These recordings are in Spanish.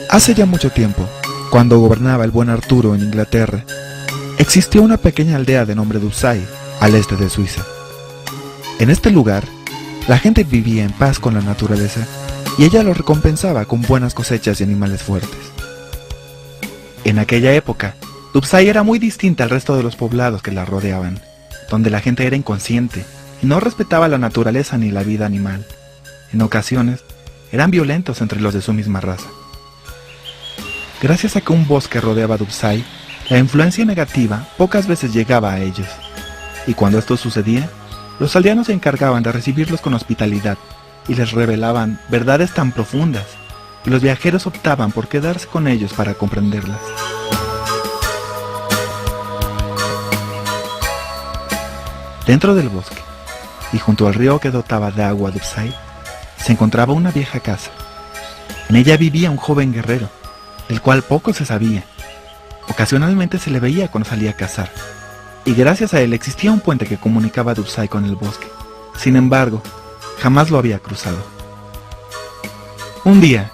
Hace ya mucho tiempo, cuando gobernaba el buen Arturo en Inglaterra, existió una pequeña aldea de nombre Dubsay, al este de Suiza. En este lugar, la gente vivía en paz con la naturaleza y ella lo recompensaba con buenas cosechas y animales fuertes. En aquella época, Dubsay era muy distinta al resto de los poblados que la rodeaban, donde la gente era inconsciente y no respetaba la naturaleza ni la vida animal. En ocasiones, eran violentos entre los de su misma raza. Gracias a que un bosque rodeaba Dubsay, la influencia negativa pocas veces llegaba a ellos, y cuando esto sucedía, los aldeanos se encargaban de recibirlos con hospitalidad y les revelaban verdades tan profundas que los viajeros optaban por quedarse con ellos para comprenderlas. Dentro del bosque, y junto al río que dotaba de agua Dubsay, se encontraba una vieja casa. En ella vivía un joven guerrero, del cual poco se sabía. Ocasionalmente se le veía cuando salía a cazar, y gracias a él existía un puente que comunicaba Dubsay con el bosque. Sin embargo, jamás lo había cruzado. Un día,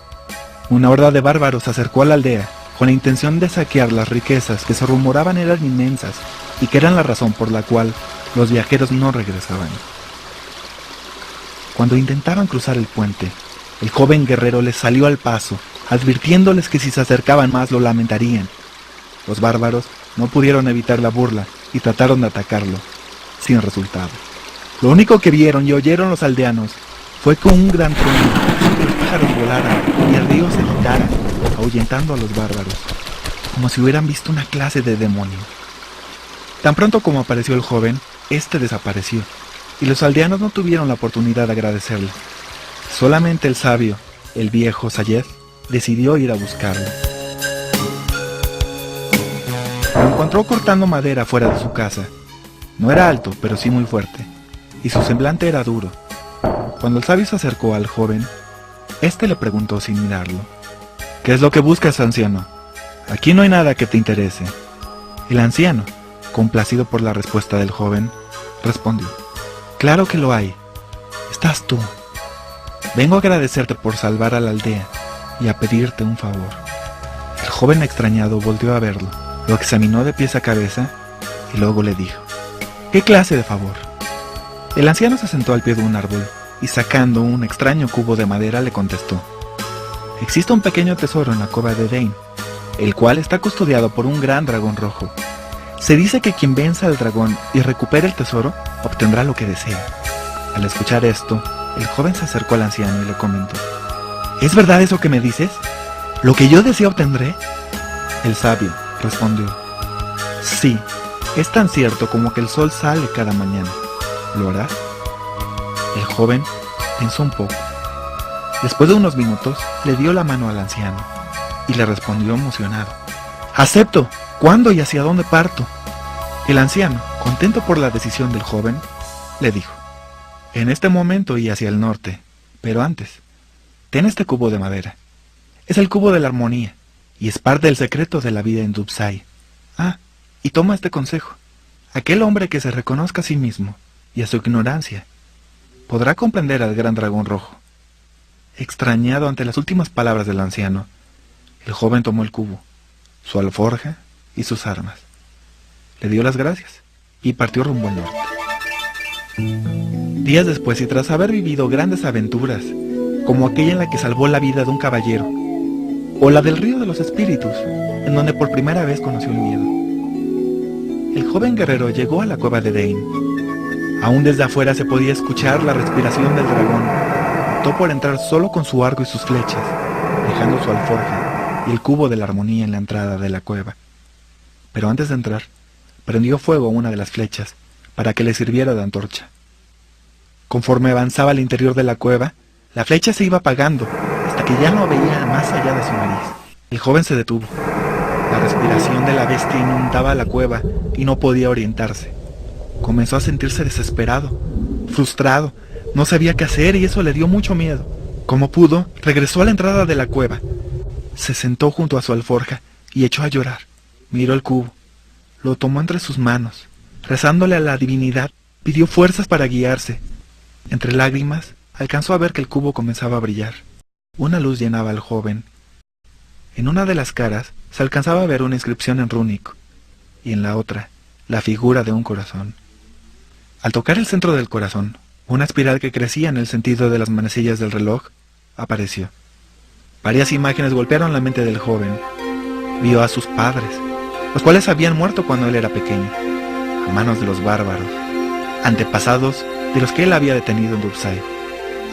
una horda de bárbaros se acercó a la aldea con la intención de saquear las riquezas que se rumoraban eran inmensas y que eran la razón por la cual los viajeros no regresaban. Cuando intentaban cruzar el puente, el joven guerrero les salió al paso, advirtiéndoles que si se acercaban más lo lamentarían. Los bárbaros no pudieron evitar la burla y trataron de atacarlo, sin resultado. Lo único que vieron y oyeron los aldeanos fue que un gran trueno hizo que los pájaros volaran y el río se agitara, ahuyentando a los bárbaros, como si hubieran visto una clase de demonio. Tan pronto como apareció el joven, este desapareció, y los aldeanos no tuvieron la oportunidad de agradecerle. Solamente el sabio, el viejo Sayed, decidió ir a buscarlo. Lo encontró cortando madera fuera de su casa. No era alto, pero sí muy fuerte, y su semblante era duro. Cuando el sabio se acercó al joven, este le preguntó sin mirarlo: «¿Qué es lo que buscas, anciano? Aquí no hay nada que te interese». El anciano, complacido por la respuesta del joven, respondió: «Claro que lo hay. Estás tú. Vengo a agradecerte por salvar a la aldea y a pedirte un favor». El joven extrañado volvió a verlo, lo examinó de pies a cabeza y luego le dijo: «¿Qué clase de favor?». El anciano se sentó al pie de un árbol y sacando un extraño cubo de madera le contestó: «Existe un pequeño tesoro en la cueva de Dain, el cual está custodiado por un gran dragón rojo. Se dice que quien venza al dragón y recupere el tesoro obtendrá lo que desea». Al escuchar esto, el joven se acercó al anciano y le comentó: «¿Es verdad eso que me dices? ¿Lo que yo deseo obtendré?». El sabio respondió: «Sí, es tan cierto como que el sol sale cada mañana. ¿Lo harás?». El joven pensó un poco. Después de unos minutos, le dio la mano al anciano y le respondió emocionado: «Acepto. ¿Cuándo y hacia dónde parto?». El anciano, contento por la decisión del joven, le dijo: «En este momento y hacia el norte, pero antes, ten este cubo de madera. Es el cubo de la armonía, y es parte del secreto de la vida en Dubsay. Ah, y toma este consejo. Aquel hombre que se reconozca a sí mismo y a su ignorancia podrá comprender al gran dragón rojo». Extrañado ante las últimas palabras del anciano, el joven tomó el cubo, su alforja y sus armas. Le dio las gracias y partió rumbo al norte. Días después, y tras haber vivido grandes aventuras, como aquella en la que salvó la vida de un caballero, o la del río de los espíritus, en donde por primera vez conoció el miedo, el joven guerrero llegó a la cueva de Dain. Aún desde afuera se podía escuchar la respiración del dragón. Optó por entrar solo con su arco y sus flechas, dejando su alforja y el cubo de la armonía en la entrada de la cueva. Pero antes de entrar, prendió fuego a una de las flechas para que le sirviera de antorcha. Conforme avanzaba al interior de la cueva, la flecha se iba apagando hasta que ya no veía más allá de su nariz. El joven se detuvo. La respiración de la bestia inundaba la cueva y no podía orientarse. Comenzó a sentirse desesperado, frustrado, no sabía qué hacer y eso le dio mucho miedo. Como pudo, regresó a la entrada de la cueva. Se sentó junto a su alforja y echó a llorar. Miró el cubo, lo tomó entre sus manos. Rezándole a la divinidad, pidió fuerzas para guiarse. Entre lágrimas, alcanzó a ver que el cubo comenzaba a brillar. Una luz llenaba al joven. En una de las caras se alcanzaba a ver una inscripción en rúnico, y en la otra, la figura de un corazón. Al tocar el centro del corazón, una espiral que crecía en el sentido de las manecillas del reloj apareció. Varias imágenes golpearon la mente del joven. Vio a sus padres, los cuales habían muerto cuando él era pequeño, a manos de los bárbaros, antepasados de los que él había detenido en Dubsai.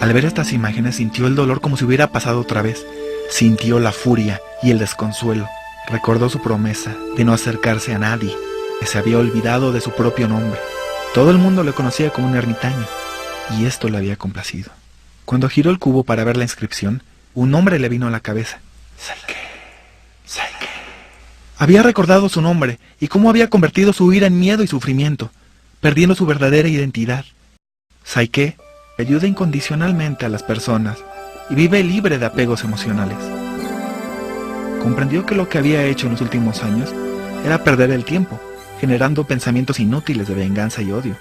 Al ver estas imágenes sintió el dolor como si hubiera pasado otra vez. Sintió la furia y el desconsuelo. Recordó su promesa de no acercarse a nadie, que se había olvidado de su propio nombre. Todo el mundo le conocía como un ermitaño, y esto le había complacido. Cuando giró el cubo para ver la inscripción, un nombre le vino a la cabeza. Saike. Saike. Había recordado su nombre y cómo había convertido su ira en miedo y sufrimiento, perdiendo su verdadera identidad. Saike ayuda incondicionalmente a las personas y vive libre de apegos emocionales. Comprendió que lo que había hecho en los últimos años era perder el tiempo, generando pensamientos inútiles de venganza y odio.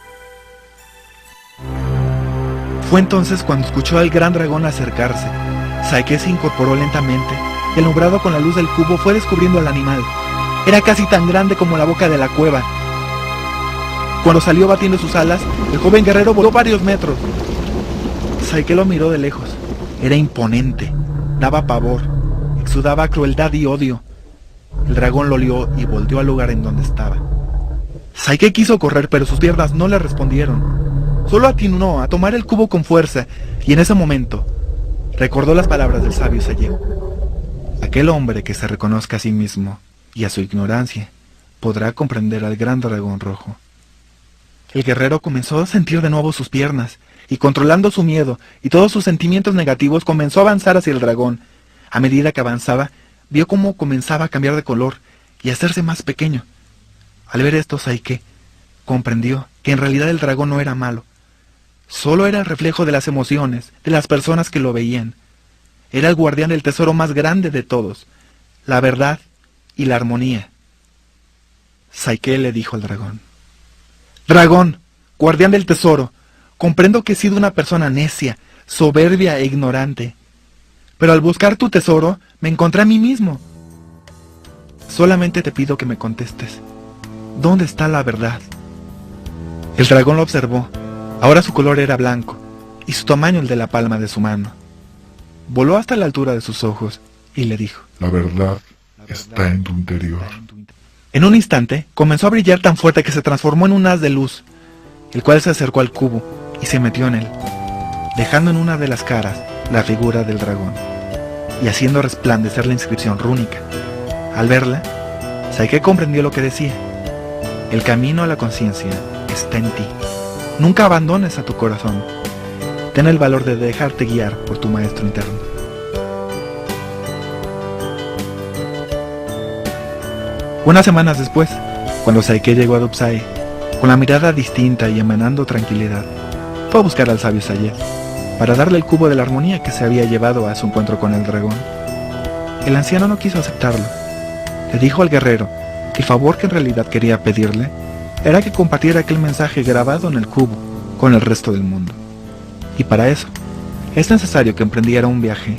Fue entonces cuando escuchó al gran dragón acercarse. Saike se incorporó lentamente y alumbrado con la luz del cubo fue descubriendo al animal. Era casi tan grande como la boca de la cueva. Cuando salió batiendo sus alas, el joven guerrero voló varios metros. Saike lo miró de lejos. Era imponente, daba pavor, exudaba crueldad y odio. El dragón lo olió y volvió al lugar en donde estaba. Saike quiso correr, pero sus piernas no le respondieron. Solo atinó a tomar el cubo con fuerza, y en ese momento recordó las palabras del sabio Sayeo. Aquel hombre que se reconozca a sí mismo y a su ignorancia podrá comprender al gran dragón rojo. El guerrero comenzó a sentir de nuevo sus piernas, y controlando su miedo y todos sus sentimientos negativos comenzó a avanzar hacia el dragón. A medida que avanzaba, vio cómo comenzaba a cambiar de color y a hacerse más pequeño. Al ver esto, Saike comprendió que en realidad el dragón no era malo. Solo era el reflejo de las emociones de las personas que lo veían. Era el guardián del tesoro más grande de todos, la verdad y la armonía. Saike le dijo al dragón: «Dragón, guardián del tesoro, comprendo que he sido una persona necia, soberbia e ignorante, pero al buscar tu tesoro me encontré a mí mismo. Solamente te pido que me contestes, ¿dónde está la verdad?» El dragón lo observó. Ahora su color era blanco, y su tamaño el de la palma de su mano. Voló hasta la altura de sus ojos, y le dijo: La verdad está en tu interior. En un instante, comenzó a brillar tan fuerte que se transformó en un haz de luz, el cual se acercó al cubo, y se metió en él, dejando en una de las caras la figura del dragón, y haciendo resplandecer la inscripción rúnica. Al verla, Saike comprendió lo que decía: el camino a la conciencia está en ti. Nunca abandones a tu corazón. Ten el valor de dejarte guiar por tu maestro interno. Unas semanas después, cuando Saike llegó a Dubsai, con la mirada distinta y emanando tranquilidad, fue a buscar al sabio Sayed para darle el cubo de la armonía que se había llevado a su encuentro con el dragón. El anciano no quiso aceptarlo. Le dijo al guerrero que el favor que en realidad quería pedirle era que compartiera aquel mensaje grabado en el cubo con el resto del mundo. Y para eso, es necesario que emprendiera un viaje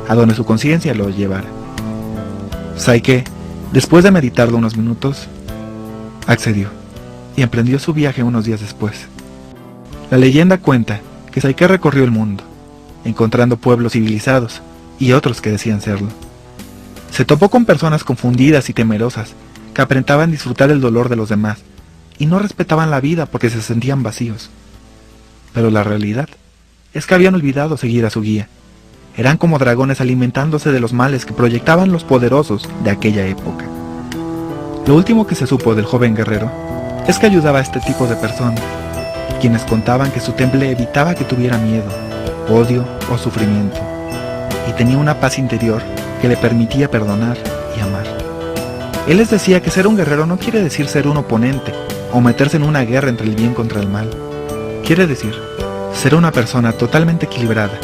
a donde su conciencia lo llevara. Saike, después de meditarlo unos minutos, accedió y emprendió su viaje unos días después. La leyenda cuenta que Saike recorrió el mundo, encontrando pueblos civilizados y otros que decían serlo. Se topó con personas confundidas y temerosas que aparentaban disfrutar el dolor de los demás y no respetaban la vida porque se sentían vacíos. Pero la realidad es que habían olvidado seguir a su guía. Eran como dragones alimentándose de los males que proyectaban los poderosos de aquella época. Lo último que se supo del joven guerrero es que ayudaba a este tipo de personas, quienes contaban que su temple evitaba que tuviera miedo, odio o sufrimiento, y tenía una paz interior que le permitía perdonar y amar. Él les decía que ser un guerrero no quiere decir ser un oponente o meterse en una guerra entre el bien contra el mal. Quiere decir ser una persona totalmente equilibrada,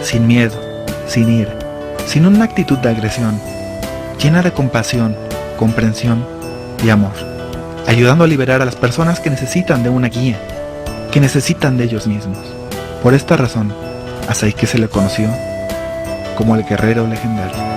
sin miedo, sin ira, sin una actitud de agresión, llena de compasión, comprensión y amor. ayudando a liberar a las personas que necesitan de una guía, que necesitan de ellos mismos. Por esta razón, a Saiki se le conoció como el guerrero legendario.